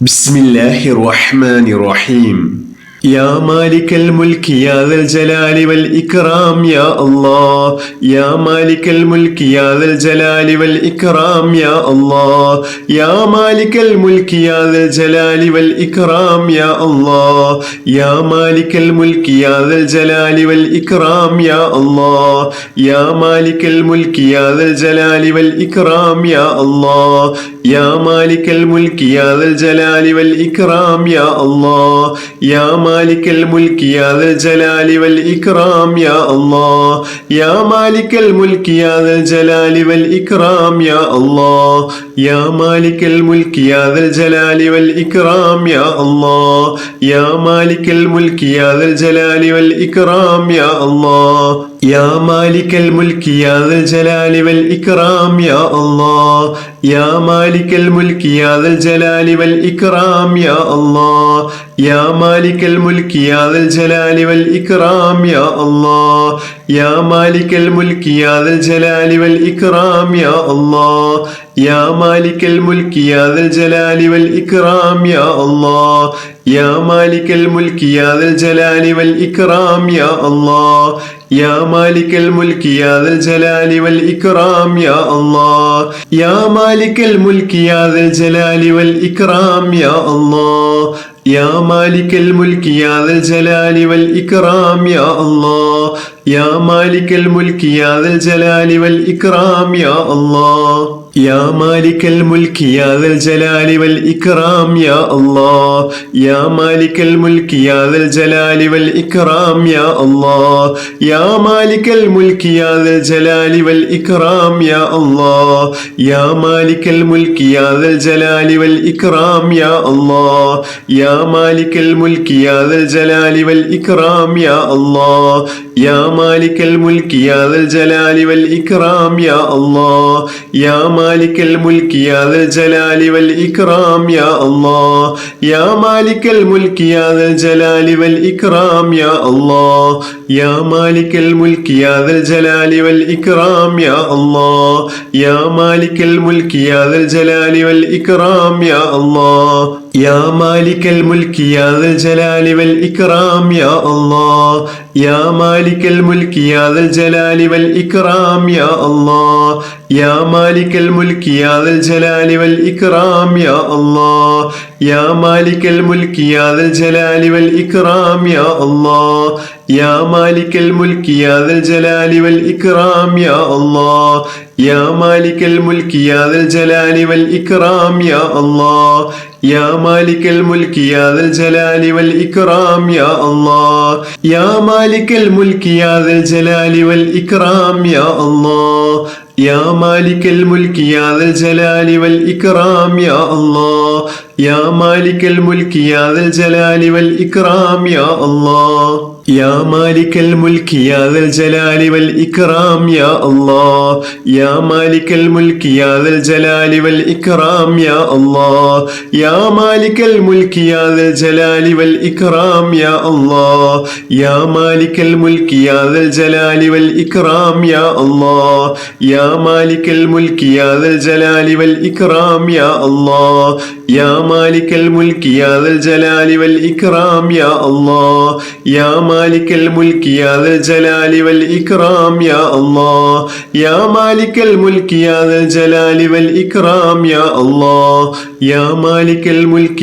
بسم الله الرحمن الرحيم. يا مالك الملك يا ذا الجلال والإكرام يا الله. يا مالك الملك يا ذا الجلال والإكرام يا الله. يا مالك الملك يا ذا الجلال والإكرام يا الله. يا مالك الملك يا ذا الجلال والإكرام يا الله. يا مالك الملك يا ذا الجلال والإكرام يا الله. يا مالك الملك يا ذا الجلال والإكرام يا الله. يا مالك الملك يا ذا الجلال والإكرام يا الله. يا مالك الملك يا ذا الجلال والإكرام يا الله. يا مالك الملك يا ذا الجلال والإكرام يا الله. يا مالك الملك يا ذا الجلال والإكرام يا الله. يا مالك الملك يا ذا الجلال والإكرام يا الله. يا مالك الملك يا ذا الجلال والإكرام يا الله. يا مالك الملك يا ذا الجلال والإكرام يا الله. يا مالك الملك يا ذا الجلال والإكرام يا الله. يا مالك الملك يا ذا الجلال والإكرام يا الله. يا مالك الملك يا ذا الجلال والإكرام يا الله. يا مالك الملك يا ذا الجلال والإكرام يا الله. يا مالك الملك يا ذا الجلال والإكرام يا الله. يا مالك الملك يا ذا الجلال والإكرام يا الله. يا مالك الملك يا ذا الجلال والإكرام يا الله. يا مالك الملك يا ذا الجلال والإكرام يا الله. يا مالك الملك يا ذا الجلال والإكرام يا الله. يا مالك الملك يا ذا الجلال والإكرام يا الله. يا مالك الملك يا ذا الجلال والإكرام يا الله. يا مالك الملك يا ذا الجلال والإكرام يا الله. يا مالك الملك يا ذا الجلال والإكرام يا الله. يا مالك الملك يا ذا الجلال والإكرام يا الله. يا مالك الملك يا ذا الجلال والإكرام يا الله. يا مالك الملك يا ذا الجلال والإكرام يا الله. يا مالك الملك يا ذا الجلال والإكرام يا الله. يا مالك الملك يا ذا الجلال والإكرام يا الله. يا مالك الملك يا ذا الجلال والإكرام يا الله. يا مالك الملك يا ذا الجلال والإكرام يا الله. يا مالك الملك يا ذا الجلال والإكرام يا الله. يا مالك الملك يا ذا الجلال والإكرام يا الله. يا مالك الملك يا ذا الجلال والإكرام يا الله. يا مالك الملك يا ذا الجلال والإكرام يا الله. يا مالك الملك يا ذا الجلال والإكرام يا الله. يا مالك الملك يا ذا الجلال والإكرام يا الله. يا مالك الملك يا ذا الجلال والإكرام يا الله. يا مالك الملك يا ذا الجلال والإكرام يا الله. يا مالك الملك يا ذا الجلال والإكرام يا الله. يا مالك الملك يا ذا الجلال والإكرام يا الله. يا مالك الملك يا ذا الجلال والإكرام يا الله. يا مالك الملك يا ذا الجلال والإكرام يا الله. يا مالك الملك يا ذا الجلال والإكرام يا الله. يا مالك الملك يا ذا الجلال والإكرام يا الله. يا مالك الملك يا ذا الجلال والإكرام يا الله. يا مالك الملك يا ذا الجلال والإكرام يا الله. يا مالك الملك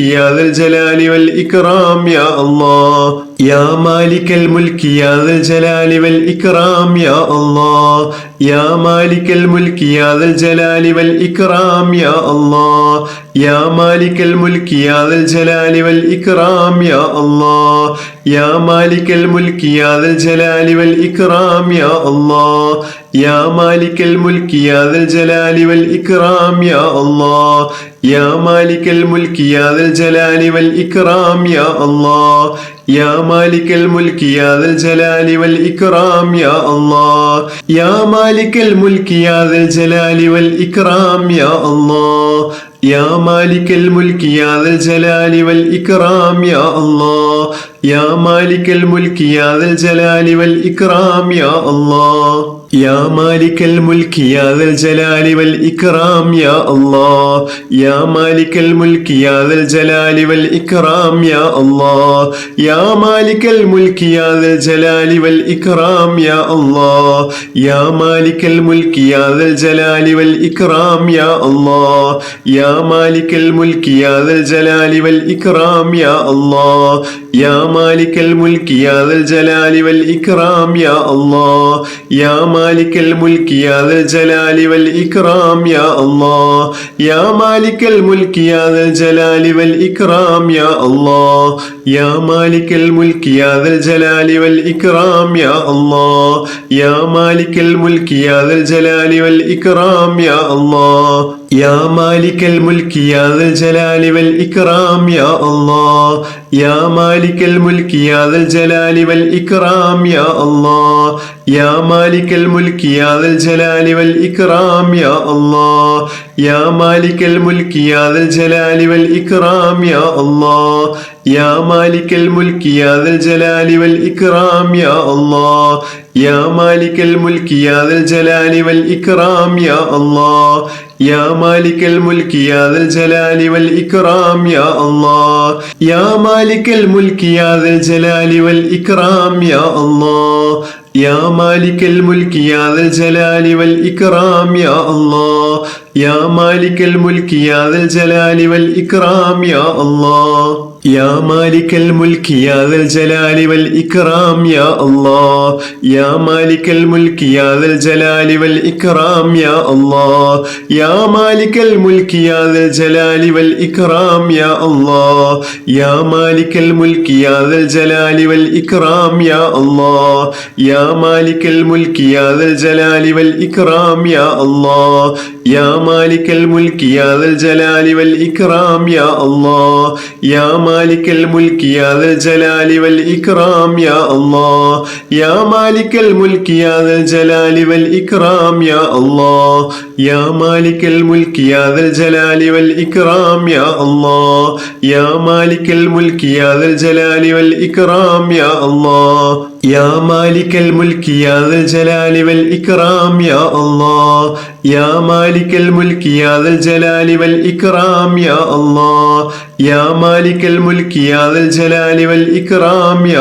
يا ذا الجلال والإكرام يا الله. يا مالك الملك يا ذا الجلال والإكرام يا الله. يا مالك الملك يا ذا الجلال والإكرام يا الله. يا مالك الملك يا ذا الجلال والإكرام يا الله. يا مالك الملك يا ذا الجلال والإكرام يا الله. يا مالك الملك يا ذا الجلال والإكرام يا الله. يا مالك الملك يا ذا الجلال والإكرام يا الله. يا مالك الملك يا ذا الجلال والإكرام يا الله. يا مالك الملك يا ذا الجلال والإكرام يا الله. يا مالك الملك يا ذا الجلال والإكرام يا الله. يا مالك الملك يا ذا الجلال والإكرام يا الله يا مالك الملك يا ذا الجلال والإكرام يا الله يا مالك الملك يا ذا الجلال والإكرام يا الله يا مالك الملك يا ذا الجلال والإكرام يا الله يا مالك الملك يا ذا الجلال والإكرام يا الله يا مالك الملك يا ذا الجلال والإكرام يا الله يا مالك الملك يا ذا الجلال والإكرام يا الله يا مالك الملك يا ذا الجلال والإكرام يا الله يا مالك الملك يا ذا الجلال والإكرام يا الله يا مالك الملك يا ذا الجلال والإكرام يا الله يا مالك الملك يا ذا الجلال والإكرام يا الله يا مالك الملك يا ذا الجلال والإكرام يا الله يا مالك الملك يا ذا الجلال والإكرام يا الله يا مالك الملك يا ذا الجلال والإكرام يا الله يا مالك الملك يا ذا الجلال والإكرام يا الله يا مالك الملك يا ذا الجلال والإكرام يا الله يا مالك الملك يا ذا الجلال والإكرام يا الله يا مالك الملك يا ذا الجلال والإكرام يا الله يا مالك الملك يا ذا الجلال والإكرام يا الله يا مالك الملك يا ذا الجلال والإكرام يا الله يا مالك الملك يا ذا الجلال والإكرام يا الله يا مالك الملك يا ذا الجلال والإكرام يا الله يا مالك الملك يا ذا الجلال والإكرام يا الله يا مالك الملك يا ذا الجلال والإكرام يا الله يا مالك الملك يا ذا الجلال والإكرام يا الله يا مالك الملك يا ذا الجلال والإكرام يا الله يا مالك الملك يا ذا الجلال والإكرام يا الله يا مالك الملك يا ذا الجلال والإكرام يا الله يا مالك الملك يا ذا الجلال والإكرام يا الله يا مالك الملك يا ذا الجلال والإكرام يا الله يا مالك الملك يا ذا الجلال والإكرام يا الله يا مالك الملك يا ذا الجلال والإكرام يا الله يا مالك الملك يا ذا الجلال والإكرام يا الله يا مالك الملك يا ذا الجلال والإكرام يا الله يا مالك الملك يا ذا الجلال والإكرام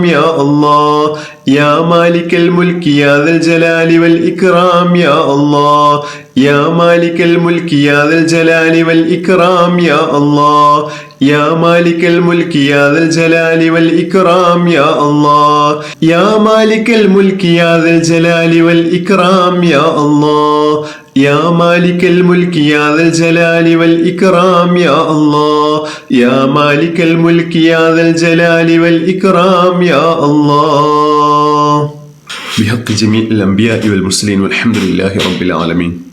يا الله يا مالك الملك يا ذا الجلال والإكرام يا الله يا مالك الملك يا ذا الجلال والإكرام يا الله يا مالك الملك يا ذا الجلال والإكرام يا الله يا مالك الملك يا ذا الجلال والإكرام يا الله يا مالك الملك يا ذا الجلال والإكرام يا الله يا مالك الملك يا ذا الجلال والإكرام يا الله بحق جميع الأنبياء والمرسلين والحمد لله رب العالمين.